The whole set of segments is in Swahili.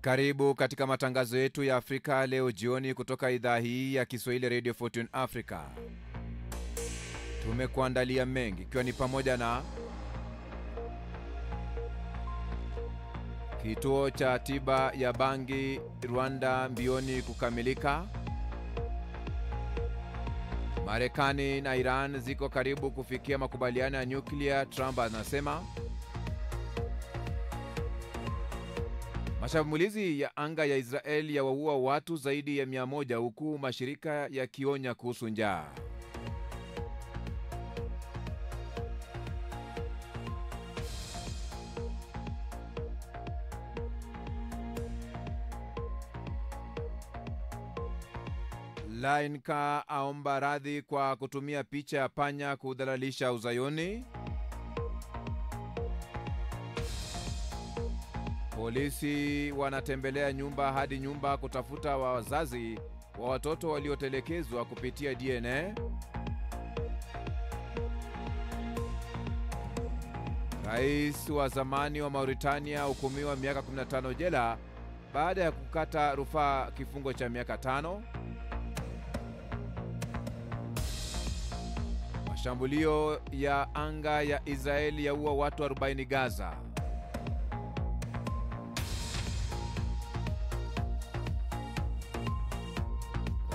Karibu katika matangazo yetu ya Afrika leo jioni kutoka idhaa hii ya Kiswahili Radio Fortune Africa. Tumekuandalia mengi ikiwa ni pamoja na kituo cha tiba ya bangi Rwanda mbioni kukamilika. Marekani na Iran ziko karibu kufikia makubaliano ya nyuklia, Trump anasema. Mashambulizi ya anga ya Israeli yawaua watu zaidi ya 100 huku mashirika yakionya kuhusu njaa. Lainka aomba radhi kwa kutumia picha ya panya kudhalalisha Uzayoni. Polisi wanatembelea nyumba hadi nyumba kutafuta wazazi wa watoto waliotelekezwa kupitia DNA. Rais wa zamani wa Mauritania hukumiwa miaka 15 jela baada ya kukata rufaa kifungo cha miaka 5. Mashambulio ya anga ya Israeli yaua watu 40 Gaza.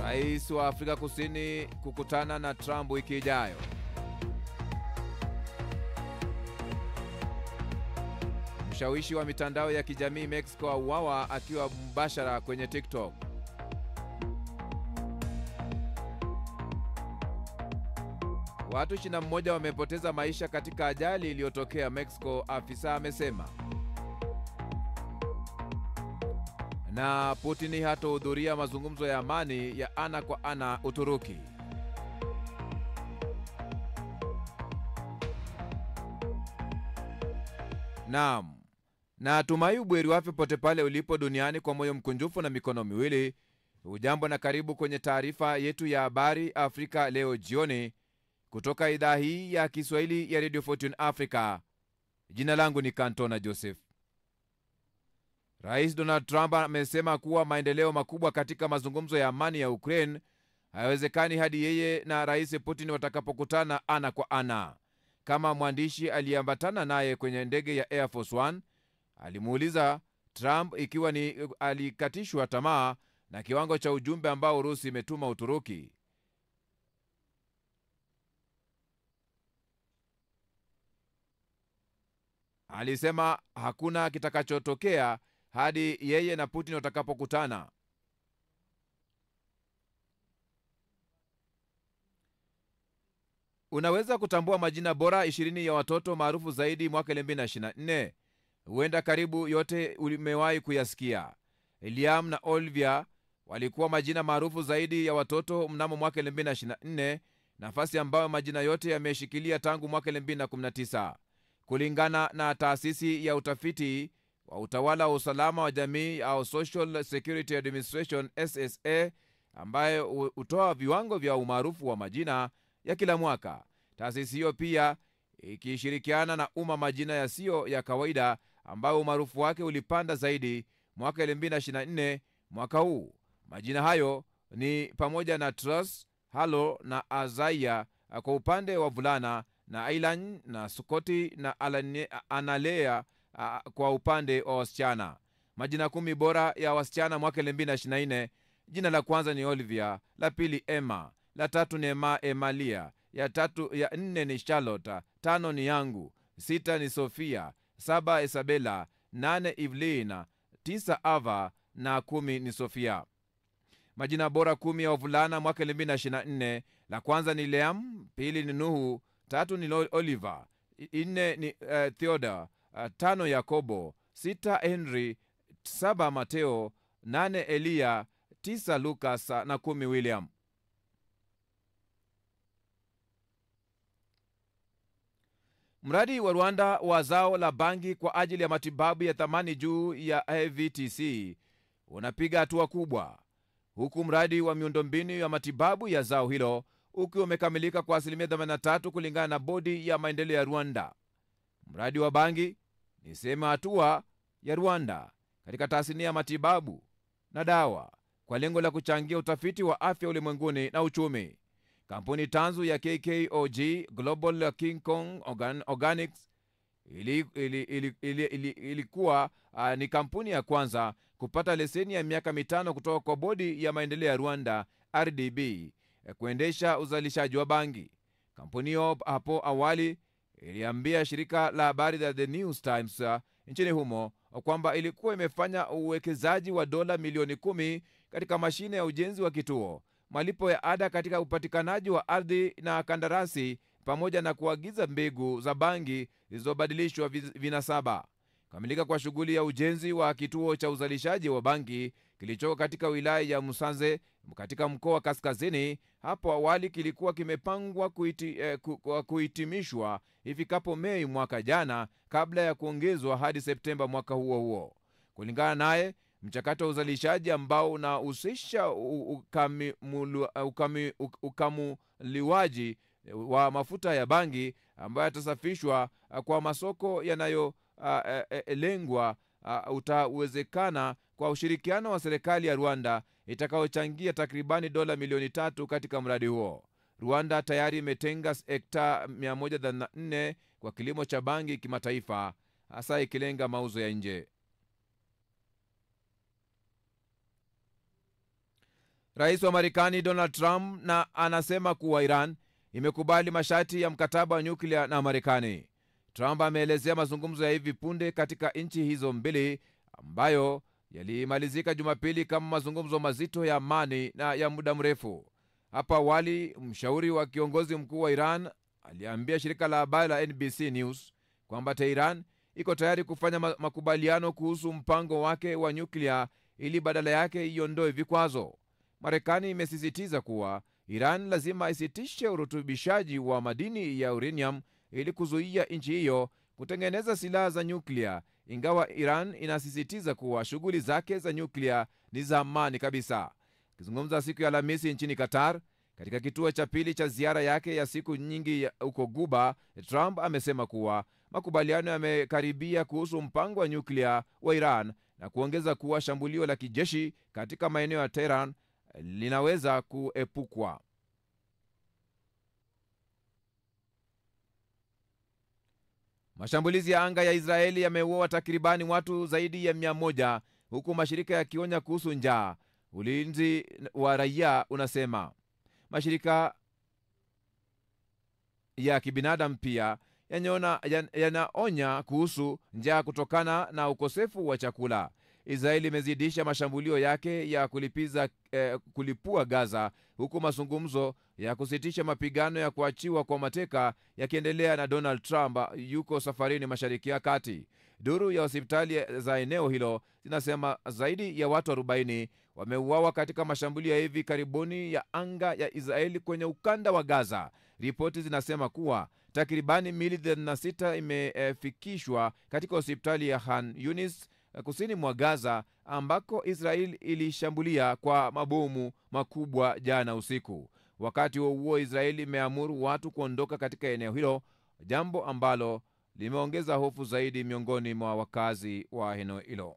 Rais wa Afrika Kusini kukutana na Trump wiki ijayo. Mshawishi wa mitandao ya kijamii Mexico auawa akiwa mbashara kwenye TikTok. Watu 21 wamepoteza maisha katika ajali iliyotokea Mexico, afisa amesema. Na Putin hatohudhuria mazungumzo ya amani ya ana kwa ana Uturuki. Naam, na tumai ubweri wafe pote pale ulipo duniani kwa moyo mkunjufu na mikono miwili. Ujambo na karibu kwenye taarifa yetu ya habari Afrika leo jioni kutoka idhaa hii ya Kiswahili ya Radio Fortune Africa. Jina langu ni Kantona Joseph. Rais Donald Trump amesema kuwa maendeleo makubwa katika mazungumzo ya amani ya Ukraine hayawezekani hadi yeye na Rais Putin watakapokutana ana kwa ana. Kama mwandishi aliambatana naye kwenye ndege ya Air Force One, alimuuliza Trump ikiwa ni alikatishwa tamaa na kiwango cha ujumbe ambao Urusi imetuma Uturuki. Alisema hakuna kitakachotokea hadi yeye na Putin watakapokutana. Unaweza kutambua majina bora 20 ya watoto maarufu zaidi mwaka 2024. Huenda karibu yote umewahi kuyasikia. Liam na Olivia walikuwa majina maarufu zaidi ya watoto mnamo mwaka 2024, nafasi ambayo majina yote yameshikilia tangu mwaka 2019. Kulingana na taasisi ya utafiti wa utawala wa usalama wa jamii au Social Security Administration SSA, ambayo hutoa viwango vya umaarufu wa majina ya kila mwaka. Taasisi hiyo pia ikishirikiana na majina yasiyo ya kawaida ambayo umaarufu wake ulipanda zaidi mwaka 2024 mwaka huu. Majina hayo ni pamoja na Truss, Halo na Azaya kwa upande wa vulana, na Ailan na Scotty na Analea kwa upande wa wasichana. Majina 10 bora ya wasichana mwaka 2024. Jina la kwanza ni Olivia, la pili Emma, la tatu ni Emalia, ya 4 ni Charlotte, 5 ni Yangu, 6 ni Sofia, 7 Isabella, 8 Evelyn, 9 Ava na 10 ni Sofia. Majina bora 10 ya wavulana mwaka 2024. La kwanza ni Liam, pili ni Nuhu, 3 ni Oliver, 4 ni Theodore, 5 Yakobo, 6 Henry, 7 Mateo, 8 Elia, 9 Lucas na 10 William. Mradi wa Rwanda wa zao la bangi kwa ajili ya matibabu ya thamani juu ya AVTC unapiga hatua kubwa, huku mradi wa miundombinu ya matibabu ya zao hilo ukiwa umekamilika kwa 83% kulingana na bodi ya maendeleo ya Rwanda. Mradi wa bangi ni sema hatua ya Rwanda katika tasnia ya matibabu na dawa kwa lengo la kuchangia utafiti wa afya ulimwenguni na uchumi. Kampuni tanzu ya KKOG Global King Kong Organics ilikuwa ni kampuni ya kwanza kupata leseni ya miaka 5 kutoka kwa bodi ya maendeleo ya Rwanda RDB kuendesha uzalishaji wa bangi. Kampuni hiyo hapo awali iliambia shirika la habari la The News Times nchini humo kwamba ilikuwa imefanya uwekezaji wa dola milioni 10 katika mashine ya ujenzi wa kituo, malipo ya ada katika upatikanaji wa ardhi na kandarasi, pamoja na kuagiza mbegu za bangi zilizobadilishwa vinasaba. Kamilika kwa shughuli ya ujenzi wa kituo cha uzalishaji wa bangi kilichoko katika wilaya ya Musanze katika mkoa wa Kaskazini hapo awali kilikuwa kimepangwa kuhitimishwa ifikapo Mei mwaka jana, kabla ya kuongezwa hadi Septemba mwaka huo huo. Kulingana naye, mchakato wa uzalishaji ambao unahusisha ukamuliwaji wa mafuta ya bangi ambayo yatasafishwa kwa masoko yanayolengwa utawezekana kwa ushirikiano wa serikali ya Rwanda itakayochangia takribani dola milioni 3 katika mradi huo. Rwanda tayari imetenga hekta 104 kwa kilimo cha bangi kimataifa, hasa ikilenga mauzo ya nje. Rais wa Marekani Donald Trump anasema kuwa Iran imekubali masharti ya mkataba wa nyuklia na Marekani. Trump ameelezea mazungumzo ya hivi punde katika nchi hizo mbili ambayo yalimalizika Jumapili kama mazungumzo mazito ya amani na ya muda mrefu. Hapa awali, mshauri wa kiongozi mkuu wa Iran aliambia shirika la habari la NBC News kwamba Tehran iko tayari kufanya makubaliano kuhusu mpango wake wa nyuklia ili badala yake iondoe vikwazo. Marekani imesisitiza kuwa Iran lazima isitishe urutubishaji wa madini ya uranium ili kuzuia nchi hiyo kutengeneza silaha za nyuklia, ingawa Iran inasisitiza kuwa shughuli zake za nyuklia ni za amani kabisa. Akizungumza siku ya Alhamisi nchini Qatar katika kituo cha pili cha ziara yake ya siku nyingi huko Guba, Trump amesema kuwa makubaliano yamekaribia kuhusu mpango wa nyuklia wa Iran na kuongeza kuwa shambulio la kijeshi katika maeneo ya Tehran linaweza kuepukwa. Mashambulizi ya anga ya Israeli yameua takribani watu zaidi ya 100 huku mashirika yakionya kuhusu njaa. Ulinzi wa raia unasema mashirika ya kibinadamu pia yanaonya kuhusu njaa kutokana na ukosefu wa chakula. Israeli imezidisha mashambulio yake ya kulipua Gaza, huku mazungumzo ya kusitisha mapigano ya kuachiwa kwa mateka yakiendelea na Donald Trump yuko safarini Mashariki ya Kati. Duru ya hospitali za eneo hilo zinasema zaidi ya watu 40 wameuawa katika mashambulio ya hivi karibuni ya anga ya Israeli kwenye ukanda wa Gaza. Ripoti zinasema kuwa takribani miili 36 imefikishwa katika hospitali ya Khan Yunis kusini mwa Gaza, ambako Israeli ilishambulia kwa mabomu makubwa jana usiku. Wakati huo Israeli imeamuru watu kuondoka katika eneo hilo, jambo ambalo limeongeza hofu zaidi miongoni mwa wakazi wa eneo hilo.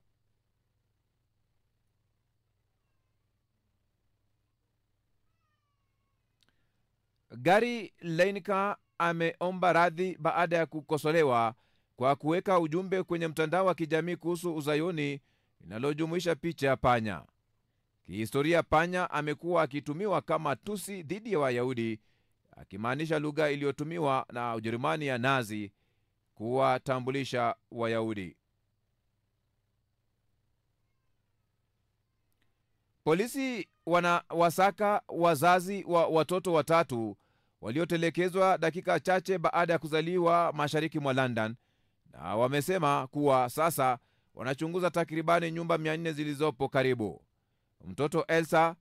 Gary Lineker ameomba radhi baada ya kukosolewa kwa kuweka ujumbe kwenye mtandao wa kijamii kuhusu uzayuni linalojumuisha picha ya panya. Kihistoria, panya amekuwa akitumiwa kama tusi dhidi ya Wayahudi, akimaanisha lugha iliyotumiwa na Ujerumani ya Nazi kuwatambulisha Wayahudi. Polisi wanawasaka wazazi wa watoto watatu waliotelekezwa dakika chache baada ya kuzaliwa mashariki mwa London, na wamesema kuwa sasa wanachunguza takribani nyumba 400 zilizopo karibu. Mtoto Elsa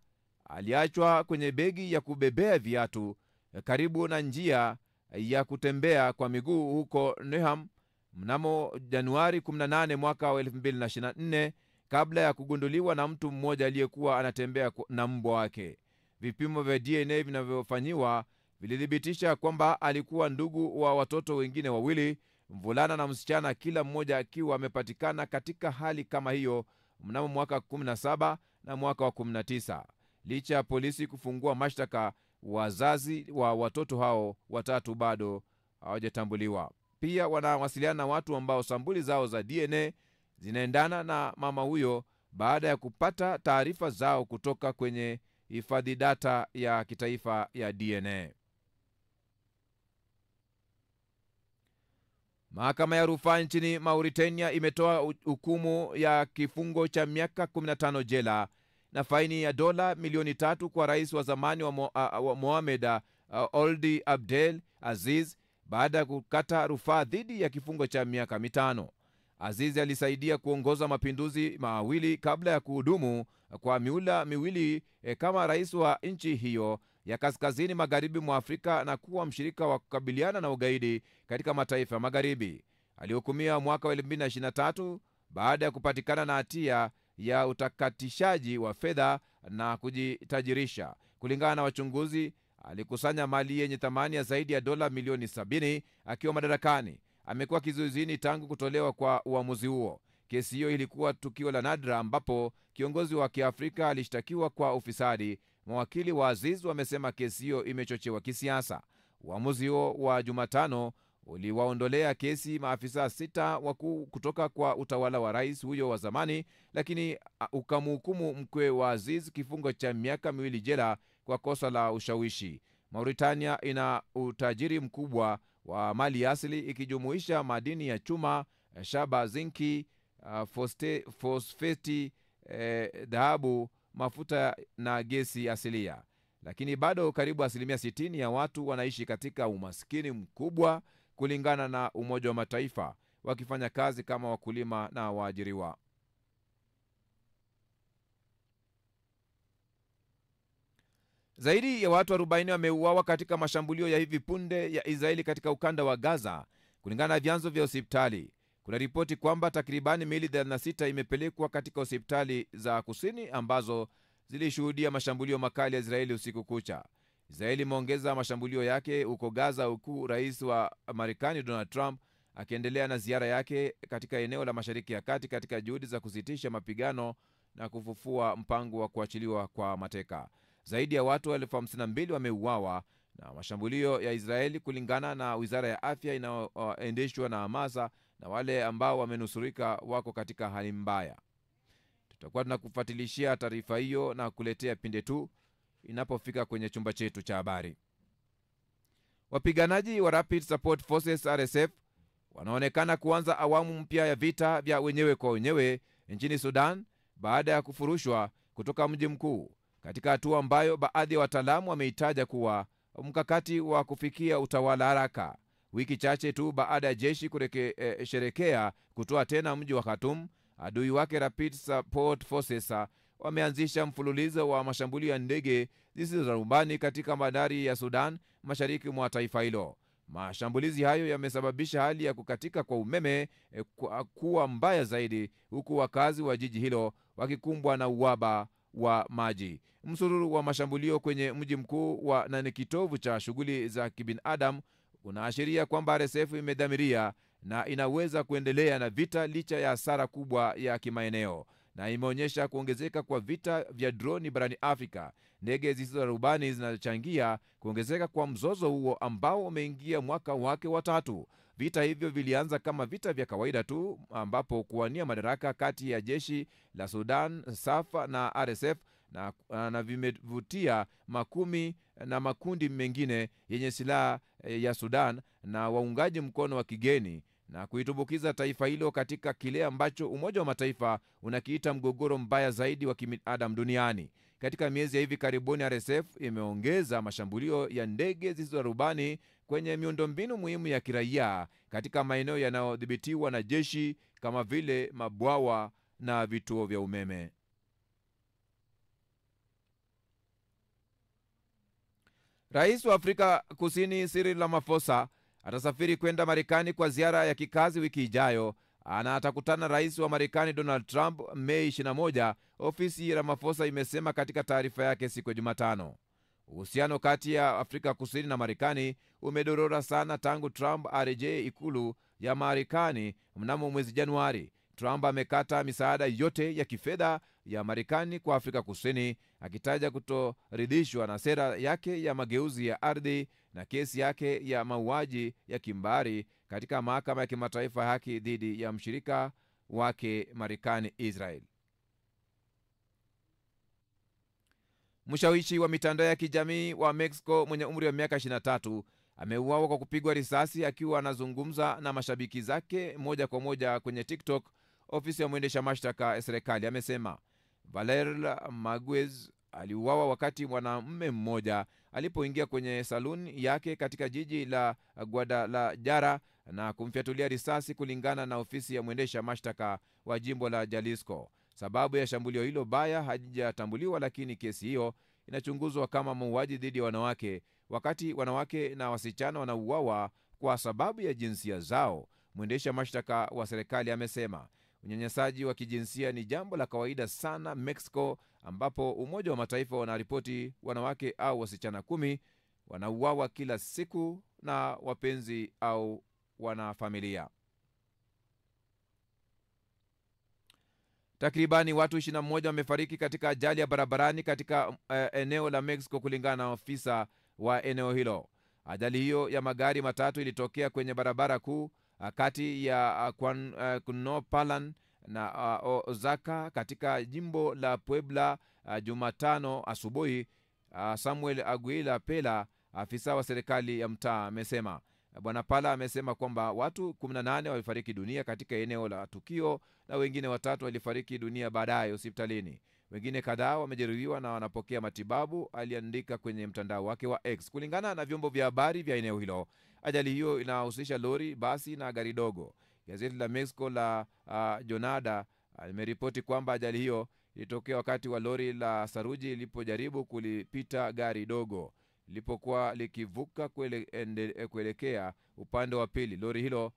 aliachwa kwenye begi ya kubebea viatu karibu na njia ya kutembea kwa miguu huko Newham mnamo Januari 18 mwaka wa 2024, kabla ya kugunduliwa na mtu mmoja aliyekuwa anatembea na mbwa wake. Vipimo vya DNA vinavyofanyiwa vilithibitisha kwamba alikuwa ndugu wa watoto wengine wawili, mvulana na msichana, kila mmoja akiwa amepatikana katika hali kama hiyo mnamo mwaka 17 na mwaka wa 19. Licha ya polisi kufungua mashtaka, wazazi wa watoto hao watatu bado hawajatambuliwa. Pia wanawasiliana na watu ambao sampuli zao za DNA zinaendana na mama huyo baada ya kupata taarifa zao kutoka kwenye hifadhi data ya kitaifa ya DNA. Mahakama ya rufaa nchini Mauritania imetoa hukumu ya kifungo cha miaka 15 jela na faini ya dola milioni 3 kwa rais wa zamani wa Mohamed Ould Abdel Aziz baada ya kukata rufaa dhidi ya kifungo cha miaka 5. Aziz alisaidia kuongoza mapinduzi mawili kabla ya kuhudumu kwa miula miwili kama rais wa nchi hiyo ya kaskazini magharibi mwa Afrika na kuwa mshirika wa kukabiliana na ugaidi katika mataifa ya magharibi. Alihukumiwa mwaka wa 2023 baada ya kupatikana na hatia ya utakatishaji wa fedha na kujitajirisha. Kulingana na wachunguzi, alikusanya mali yenye thamani ya zaidi ya dola milioni 70 akiwa madarakani. Amekuwa kizuizini tangu kutolewa kwa uamuzi huo. Kesi hiyo ilikuwa tukio la nadra ambapo kiongozi wa Kiafrika alishtakiwa kwa ufisadi. Mawakili wa Aziz wamesema kesi hiyo imechochewa kisiasa. Uamuzi huo wa Jumatano uliwaondolea kesi maafisa 6 wakuu kutoka kwa utawala wa rais huyo wa zamani, lakini ukamhukumu mkwe wa Aziz kifungo cha miaka 2 jela kwa kosa la ushawishi. Mauritania ina utajiri mkubwa wa mali asili ikijumuisha madini ya chuma, shaba, zinki, fosfeti, dhahabu, mafuta na gesi asilia. Lakini bado karibu 60% ya watu wanaishi katika umaskini mkubwa kulingana na Umoja wa Mataifa, wakifanya kazi kama wakulima na waajiriwa. Zaidi ya watu 40 wameuawa katika mashambulio ya hivi punde ya Israeli katika ukanda wa Gaza, kulingana na vyanzo vya hospitali. Kuna ripoti kwamba takribani miili 36 imepelekwa katika hospitali za kusini ambazo zilishuhudia mashambulio makali ya Israeli usiku kucha. Israeli imeongeza mashambulio yake huko Gaza, huku rais wa Marekani Donald Trump akiendelea na ziara yake katika eneo la Mashariki ya Kati katika juhudi za kusitisha mapigano na kufufua mpango wa kuachiliwa kwa mateka. Zaidi ya watu 52,000 wameuawa na mashambulio ya Israeli kulingana na Wizara ya Afya inayoendeshwa na Hamasa, na wale ambao wamenusurika wako katika hali mbaya. Tutakuwa tunakufuatilishia taarifa hiyo na kuletea pinde tu inapofika kwenye chumba chetu cha habari. Wapiganaji wa Rapid Support Forces RSF wanaonekana kuanza awamu mpya ya vita vya wenyewe kwa wenyewe nchini Sudan baada ya kufurushwa kutoka mji mkuu, katika hatua ambayo baadhi ya wataalamu wameitaja kuwa mkakati wa kufikia utawala haraka. Wiki chache tu baada ya jeshi kusherekea kutoa tena mji wa Khartoum, adui wake Rapid Support Forces wameanzisha mfululizo wa mashambulio ya ndege zisizo za rubani katika bandari ya Sudan mashariki mwa taifa hilo. Mashambulizi hayo yamesababisha hali ya kukatika kwa umeme kuwa mbaya zaidi, huku wakazi wa jiji hilo wakikumbwa na uhaba wa maji. Msururu wa mashambulio kwenye mji mkuu na ni kitovu cha shughuli za kibinadamu unaashiria kwamba RSF imedhamiria na inaweza kuendelea na vita licha ya hasara kubwa ya kimaeneo, na imeonyesha kuongezeka kwa vita vya droni barani Afrika. Ndege zisizo za rubani zinachangia kuongezeka kwa mzozo huo ambao umeingia mwaka wake wa 3. Vita hivyo vilianza kama vita vya kawaida tu, ambapo kuwania madaraka kati ya jeshi la Sudan SAF na RSF na vimevutia makumi na makundi mengine yenye silaha ya Sudan na waungaji mkono wa kigeni, na kuitumbukiza taifa hilo katika kile ambacho Umoja wa Mataifa unakiita mgogoro mbaya zaidi wa kibinadamu duniani. Katika miezi ya hivi karibuni, RSF imeongeza mashambulio ya ndege zisizo za rubani kwenye miundombinu muhimu ya kiraia katika maeneo yanayodhibitiwa na jeshi kama vile mabwawa na vituo vya umeme. Rais wa Afrika Kusini Cyril Ramaphosa atasafiri kwenda Marekani kwa ziara ya kikazi wiki ijayo, na atakutana rais wa Marekani Donald Trump Mei 21, ofisi ya Ramaphosa imesema katika taarifa yake siku ya Jumatano. Uhusiano kati ya Afrika Kusini na Marekani umedorora sana tangu Trump arejee ikulu ya Marekani mnamo mwezi Januari. Trump amekata misaada yote ya kifedha ya Marekani kwa Afrika Kusini, akitaja kutoridhishwa na sera yake ya mageuzi ya ardhi na kesi yake ya mauaji ya kimbari katika mahakama ya kimataifa ya haki dhidi ya mshirika wake Marekani, Israel. Mshawishi wa mitandao ya kijamii wa Mexico mwenye umri wa miaka 23 ameuawa kwa kupigwa risasi akiwa anazungumza na mashabiki zake moja kwa moja kwenye TikTok, ofisi ya mwendesha mashtaka ya serikali amesema. Valer Maguez aliuawa wakati mwanamume mmoja alipoingia kwenye saluni yake katika jiji la Guadalajara na kumfyatulia risasi, kulingana na ofisi ya mwendesha mashtaka wa jimbo la Jalisco. Sababu ya shambulio hilo baya haijatambuliwa, lakini kesi hiyo inachunguzwa kama mauaji dhidi ya wanawake, wakati wanawake na wasichana wanauawa kwa sababu ya jinsia zao. Mwendesha mashtaka wa serikali amesema unyanyasaji wa kijinsia ni jambo la kawaida sana Mexico, ambapo Umoja wa Mataifa wanaripoti wanawake au wasichana 10 wanauawa kila siku na wapenzi au wanafamilia. Takribani watu 21 wamefariki katika ajali ya barabarani katika eneo la Mexico, kulingana na ofisa wa eneo hilo. Ajali hiyo ya magari matatu ilitokea kwenye barabara kuu kati ya Cunopalan na Oaxaca katika jimbo la Puebla Jumatano asubuhi. Samuel Aguila Pela, afisa wa serikali ya mtaa, amesema. Bwana Pala amesema kwamba watu 18 walifariki dunia katika eneo la tukio na wengine 3 walifariki dunia baadaye hospitalini. Wengine kadhaa wamejeruhiwa na wanapokea matibabu, aliandika kwenye mtandao wake wa X. Kulingana na vyombo vya habari vya eneo hilo, ajali hiyo inahusisha lori, basi na gari dogo. Gazeti la Mexico la Jonada limeripoti kwamba ajali hiyo ilitokea wakati wa lori la saruji lilipojaribu kulipita gari dogo lilipokuwa likivuka kuelekea upande wa pili. Lori hilo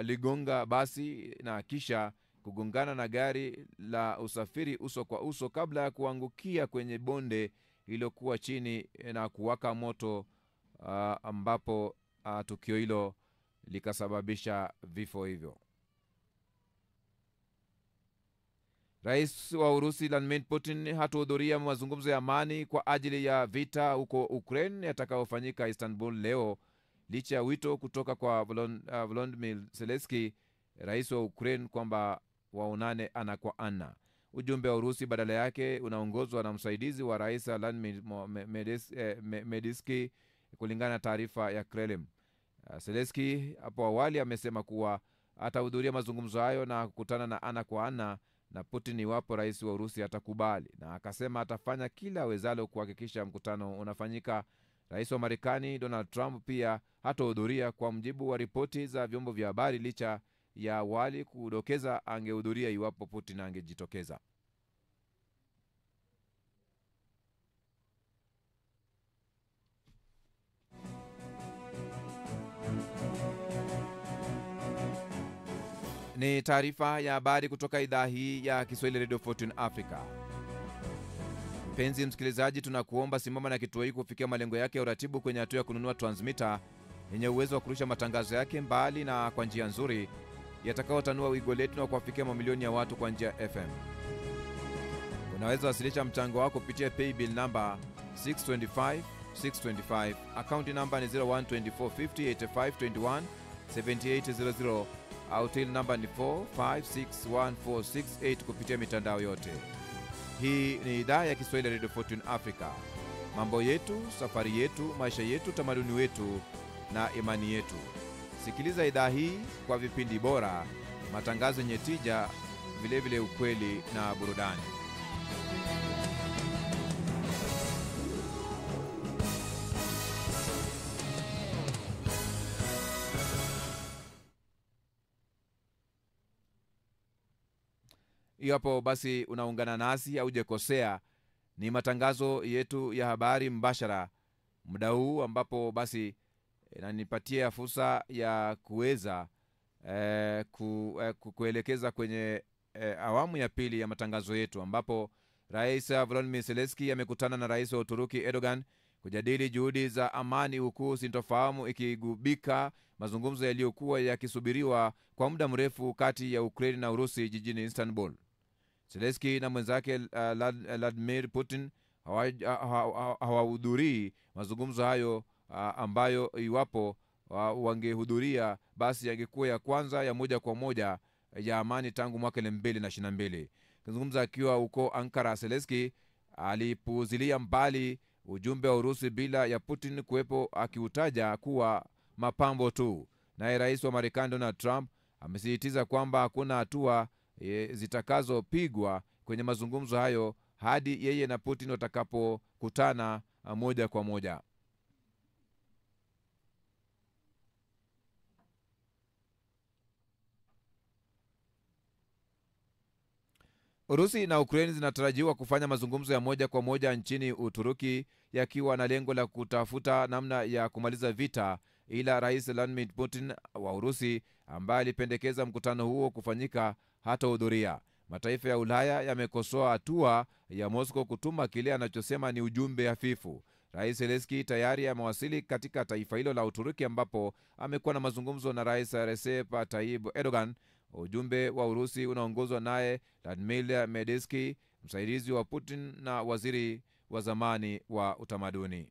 ligonga basi na kisha kugongana na gari la usafiri uso kwa uso kabla ya kuangukia kwenye bonde lililokuwa chini na kuwaka moto, ambapo tukio hilo likasababisha vifo hivyo. Rais wa Urusi Vladimir Putin hatohudhuria mazungumzo ya amani kwa ajili ya vita huko Ukraine yatakayofanyika Istanbul leo, licha ya wito kutoka kwa Volodymyr Zelensky, rais wa Ukraine, kwamba waonane ana kwa ana. Ujumbe wa Urusi badala yake unaongozwa na msaidizi wa rais Vladimir Medinsky, kulingana na taarifa ya Kremlin. Zelensky hapo awali amesema kuwa atahudhuria mazungumzo hayo na kukutana na ana kwa ana na Putin iwapo rais wa Urusi atakubali, na akasema atafanya kila awezalo kuhakikisha mkutano unafanyika. Rais wa Marekani Donald Trump pia hatahudhuria, kwa mjibu wa ripoti za vyombo vya habari, licha ya awali kudokeza angehudhuria iwapo Putin angejitokeza. Ni taarifa ya habari kutoka idhaa hii ya Kiswahili Radio Fortune Africa. Mpenzi msikilizaji, tunakuomba simama na kituo hiki kufikia malengo yake ya uratibu kwenye hatua ya kununua transmitter yenye uwezo wa kurusha matangazo yake mbali na kwa njia nzuri yatakayotanua wigo letu na kuwafikia mamilioni ya watu kwa njia FM. Unaweza wasilisha mchango wako kupitia paybill number 625 account number ni 0124508521 au till number ni 456146 kupitia mitandao yote. Hii ni idhaa ya Kiswahili Radio Fortune Africa. Mambo yetu, safari yetu, maisha yetu, tamaduni wetu na imani yetu. Sikiliza idhaa hii kwa vipindi bora, matangazo yenye tija, vile vile ukweli na burudani. Iwapo basi unaungana nasi au hujakosea, ni matangazo yetu ya habari mbashara muda huu, ambapo basi inanipatia fursa ya kuweza kuelekeza kwenye awamu ya pili ya matangazo yetu, ambapo Rais Volodymyr Zelensky amekutana na Rais wa Uturuki Erdogan kujadili juhudi za amani, huku sintofahamu ikigubika mazungumzo yaliyokuwa yakisubiriwa kwa muda mrefu kati ya Ukraine na Urusi jijini Istanbul. Zelensky na mwenzake Vladimir Putin hawahudhurii mazungumzo hayo, ambayo iwapo wangehudhuria basi yangekuwa ya kwanza ya moja kwa moja ya amani tangu mwaka 2022. Kuzungumza akiwa huko Ankara, Zelensky alipuuzilia mbali ujumbe wa Urusi bila ya Putin kuwepo, akiutaja kuwa mapambo tu. Naye rais wa Marekani Donald Trump amesisitiza kwamba hakuna hatua zitakazopigwa kwenye mazungumzo hayo hadi yeye na Putin watakapokutana moja kwa moja. Urusi na Ukraine zinatarajiwa kufanya mazungumzo ya moja kwa moja nchini Uturuki, yakiwa na lengo la kutafuta namna ya kumaliza vita, ila Rais Vladimir Putin wa Urusi, ambaye alipendekeza mkutano huo kufanyika, hatahudhuria. Mataifa ya Ulaya yamekosoa hatua ya Moscow kutuma kile anachosema ni ujumbe hafifu. Rais Zelensky tayari amewasili katika taifa hilo la Uturuki, ambapo amekuwa na mazungumzo na Rais Recep Tayyip Erdogan. Ujumbe wa Urusi unaongozwa naye Vladimir Medinsky, msaidizi wa Putin na waziri wa zamani wa utamaduni.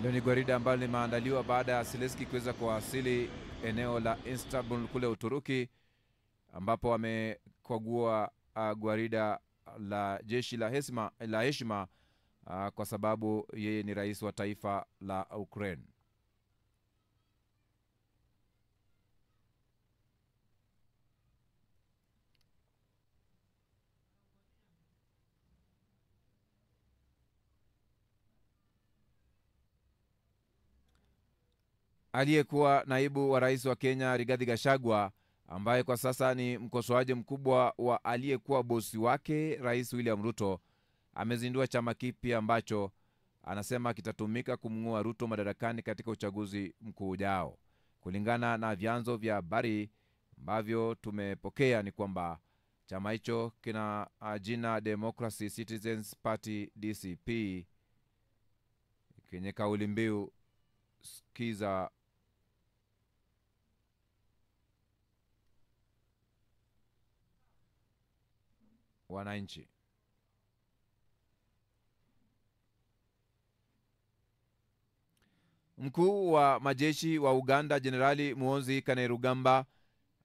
Leo ni gwarida ambalo limeandaliwa baada ya Zelensky kuweza kuwasili eneo la Istanbul kule Uturuki, ambapo wamekagua gwarida la jeshi la heshima kwa sababu yeye ni rais wa taifa la Ukraine. Aliyekuwa naibu wa rais wa Kenya Rigathi Gachagua, ambaye kwa sasa ni mkosoaji mkubwa wa aliyekuwa bosi wake Rais William Ruto, amezindua chama kipya ambacho anasema kitatumika kumng'oa Ruto madarakani katika uchaguzi mkuu ujao. Kulingana na vyanzo vya habari ambavyo tumepokea ni kwamba chama hicho kina jina Democracy Citizens Party DCP, kenye kauli mbiu sikiza wananchi. Mkuu wa majeshi wa Uganda Jenerali Muhoozi Kainerugamba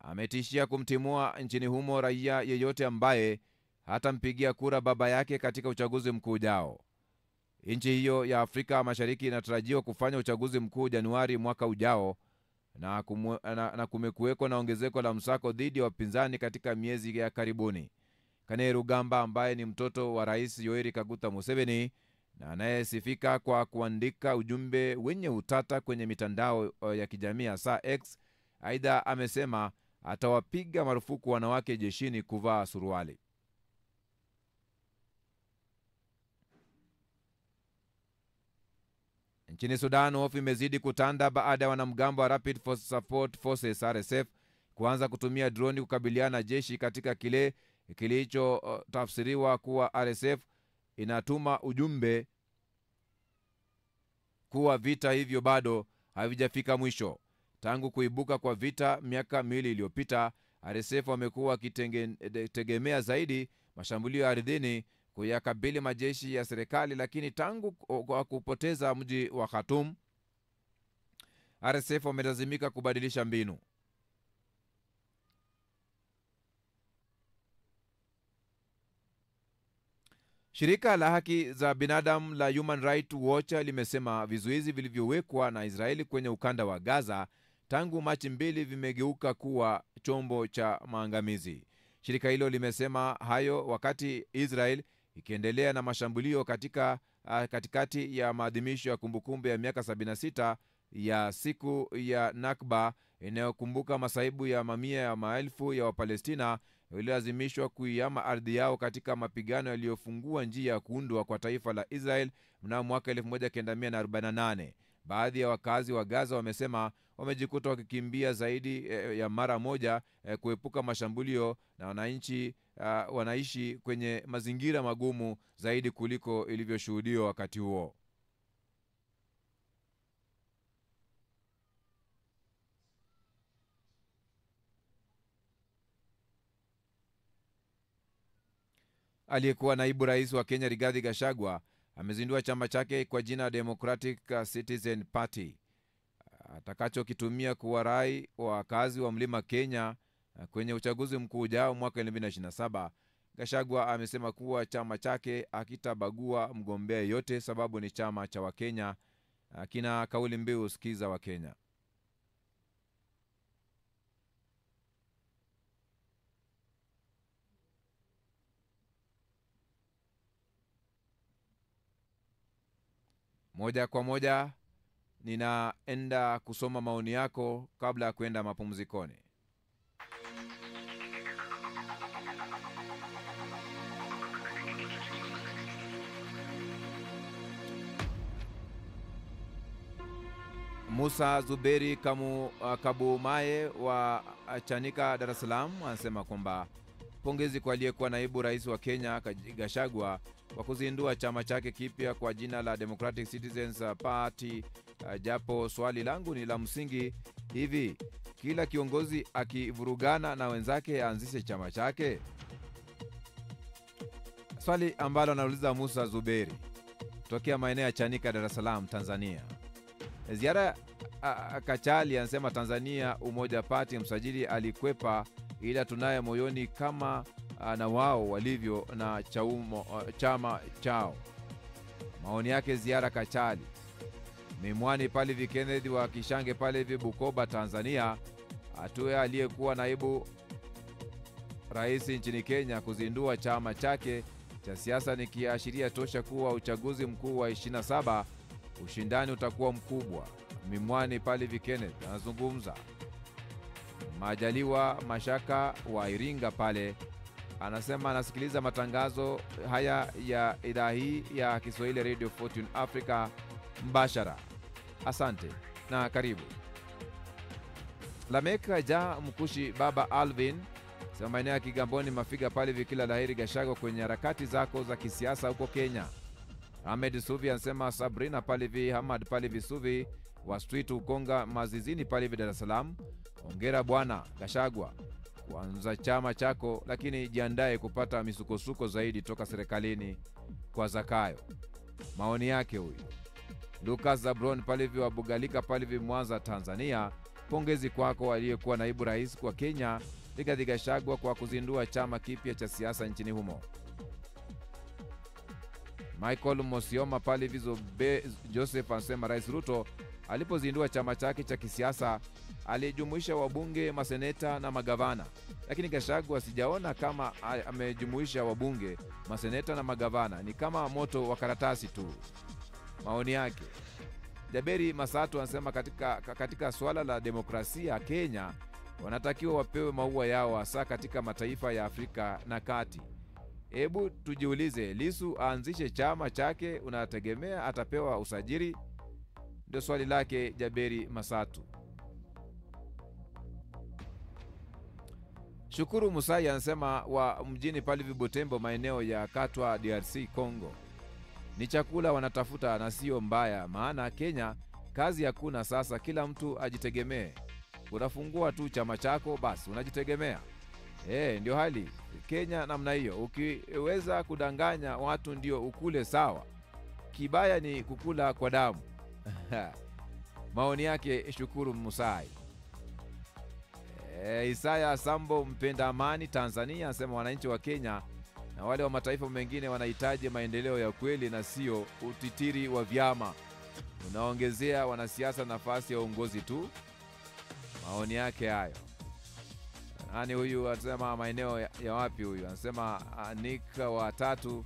ametishia kumtimua nchini humo raia yeyote ambaye hatampigia kura baba yake katika uchaguzi mkuu ujao. Nchi hiyo ya Afrika Mashariki inatarajiwa kufanya uchaguzi mkuu Januari mwaka ujao, na kumekuweko na ongezeko la msako dhidi ya wapinzani katika miezi ya karibuni. Kainerugamba, ambaye ni mtoto wa Rais Yoweri Kaguta Museveni na anayesifika kwa kuandika ujumbe wenye utata kwenye mitandao ya kijamii hasa X, aidha amesema atawapiga marufuku wanawake jeshini kuvaa suruali. Nchini Sudan, hofu imezidi kutanda baada ya wanamgambo wa Rapid Support Forces RSF kuanza kutumia droni kukabiliana na jeshi katika kile kilichotafsiriwa kuwa RSF inatuma ujumbe kuwa vita hivyo bado havijafika mwisho. Tangu kuibuka kwa vita miaka 2 iliyopita, RSF wamekuwa wakitegemea zaidi mashambulio ya ardhini kuyakabili majeshi ya serikali, lakini tangu kupoteza mji wa Khartoum, RSF wamelazimika kubadilisha mbinu. Shirika la haki za binadamu la Human Rights Watch limesema vizuizi vilivyowekwa na Israeli kwenye ukanda wa Gaza tangu Machi 2 vimegeuka kuwa chombo cha maangamizi. Shirika hilo limesema hayo wakati Israel ikiendelea na mashambulio katikati ya maadhimisho ya kumbukumbu ya miaka 76 ya siku ya Nakba inayokumbuka masaibu ya mamia ya maelfu ya Wapalestina walioazimishwa kuihama ardhi yao katika mapigano yaliyofungua njia ya kuundwa kwa taifa la Israel mnamo mwaka 1948. Baadhi ya wakazi wa Gaza wamesema wamejikuta wakikimbia zaidi ya mara moja kuepuka mashambulio na wanaishi kwenye mazingira magumu zaidi kuliko ilivyoshuhudiwa wakati huo. Aliyekuwa naibu rais wa Kenya Rigathi Gachagua amezindua chama chake kwa jina Democratic Citizen Party atakachokitumia kuwarai wakazi wa Mlima Kenya kwenye uchaguzi mkuu ujao mwaka 2027. Gachagua amesema kuwa chama chake hakitabagua mgombea yote sababu ni chama cha Wakenya, kina kauli mbiu sikiza wa Kenya. Moja kwa moja ninaenda kusoma maoni yako kabla ya kwenda mapumzikoni. Musa Zuberi Kabumaye wa Chanika, Dar es Salaam anasema kwamba pongezi kwa aliyekuwa naibu rais wa Kenya Gachagua kwa kuzindua chama chake kipya kwa jina la Democratic Citizens Party. Japo swali langu ni la msingi, hivi kila kiongozi akivurugana na wenzake aanzishe chama chake? Swali ambalo anauliza Musa Zuberi tokea maeneo ya Chanika, Dar es Salaam, Tanzania. Ziara Kachali anasema Tanzania Umoja Party msajili alikwepa, ila tunaye moyoni kama na wao walivyo na chama chao. Maoni yake Ziara Kachali. Mimwani Palivi Kennedy wa Kishange Palivi, Bukoba, Tanzania. Atue aliyekuwa naibu rais nchini Kenya kuzindua chama chake cha siasa ni kiashiria tosha kuwa uchaguzi mkuu wa 27 ushindani utakuwa mkubwa. Mimwani Palivi Kennedy anazungumza. Majaliwa Mashaka wa Iringa pale anasema anasikiliza matangazo haya ya idhaa hii ya Kiswahili Radio Fortune Africa mbashara. Asante na karibu. Lameka Ja Mkushi Baba Alvin sema maeneo ya Kigamboni Mafiga pale vikila laheri Gachagua kwenye harakati zako za kisiasa huko Kenya. Ahmed Suvi anasema Sabrina Palivi Hamad Palivi Suvi wa Street Ukonga Mazizini Palivi Dar es Salaam. Hongera bwana Gachagua kuanza chama chako, lakini jiandae kupata misukosuko zaidi toka serikalini kwa Zakayo. Maoni yake huyu. Lucas Zabron Palivi wa Bugalika Palivi Mwanza, Tanzania. Pongezi kwako aliyekuwa naibu rais kwa Kenya Rigathi Gachagua kwa kuzindua chama kipya cha siasa nchini humo. Michael Mosioma Palivi Joseph anasema Rais Ruto alipozindua chama chake cha kisiasa alijumuisha wabunge, maseneta na magavana, lakini Gachagua sijaona kama amejumuisha wabunge, maseneta na magavana, ni kama moto wa karatasi tu. Maoni yake. Jaberi Masatu anasema katika swala la demokrasia Kenya wanatakiwa wapewe maua yao hasa katika mataifa ya Afrika na Kati. Hebu tujiulize, Lisu aanzishe chama chake, unategemea atapewa usajili? Ndio swali lake Jaberi Masatu. Shukuru Musai anasema wa mjini Palivi Butembo maeneo ya Katwa DRC Congo. Ni chakula wanatafuta na sio mbaya, maana Kenya kazi hakuna, sasa kila mtu ajitegemee. Unafungua tu chama chako basi unajitegemea. Ndio hali Kenya namna hiyo. Ukiweza kudanganya watu ndio ukule sawa. Kibaya ni kukula kwa damu. Maoni yake Shukuru Musai. Isaya Sambo mpenda amani Tanzania anasema wananchi wa Kenya na wale wa mataifa mengine wanahitaji maendeleo ya kweli na sio utitiri wa vyama unaongezea wanasiasa nafasi ya uongozi tu. Maoni yake hayo. Nani huyu anasema maeneo ya wapi huyu? Anasema Nika wa 3.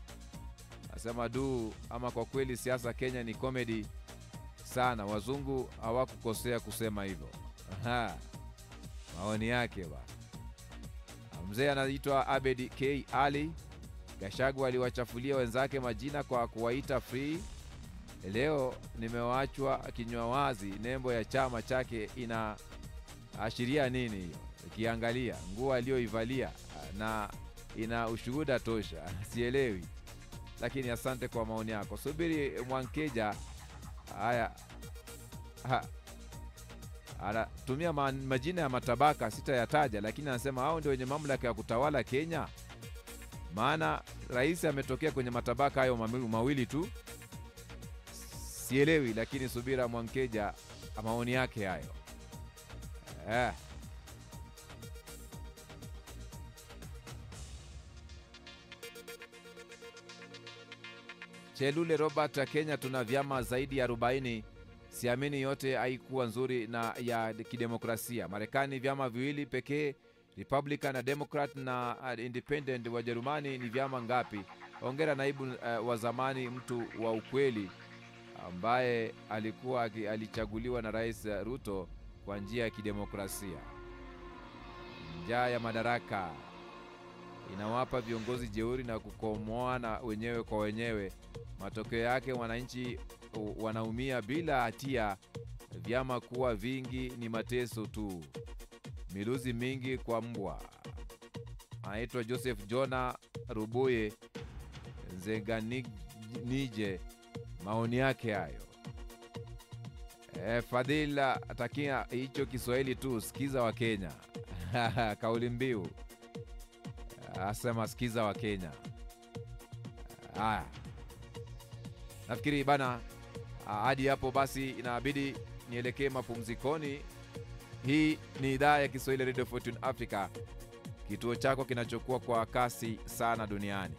Anasema ama kwa kweli siasa Kenya ni comedy sana. Wazungu hawakukosea kusema hivyo. Maoni yake ba. Mzee anaitwa Abedi K Ali. Gachagua aliwachafulia wenzake majina kwa kuwaita free. Leo nimewaachwa kinywa wazi. Nembo ya chama chake inaashiria nini hiyo? Kiangalia nguo aliyoivalia na ina ushuhuda tosha. Sielewi. Lakini asante kwa maoni yako. Subiri Mwankeja. Haya. Tumia majina ya matabaka sitayataja, lakini anasema hao ndio wenye mamlaka ya kutawala Kenya. Maana rais ametokea kwenye matabaka hayo mawili tu. Sielewi, lakini subira Mwankeja maoni yake hayo. Chelule Robert, Kenya tuna vyama zaidi ya 40. Siamini yote haikuwa nzuri na ya kidemokrasia. Marekani vyama viwili pekee, Republican na Democrat na Independent. Wa Jerumani ni vyama ngapi? Hongera naibu wa zamani, mtu wa ukweli ambaye alichaguliwa na Rais Ruto kwa njia ya kidemokrasia. Njaa ya madaraka inawapa viongozi jeuri na kukomoana wenyewe kwa wenyewe. Matokeo yake wananchi wanaumia bila hatia. Vyama kuwa vingi ni mateso tu. Miluzi mingi kwa mbwa. Anaitwa Joseph Jona Rubuye Nzeganije. Maoni yake hayo. Fadhila atakia hicho Kiswahili tu, sikiza wa Kenya. Kauli mbiu. Asema sikiza wa Kenya. Nafikiri bana, hadi hapo basi inabidi nielekee mapumzikoni. Hii ni idhaa ya Kiswahili Radio Fortune Africa, kituo chako kinachokuwa kwa kasi sana duniani.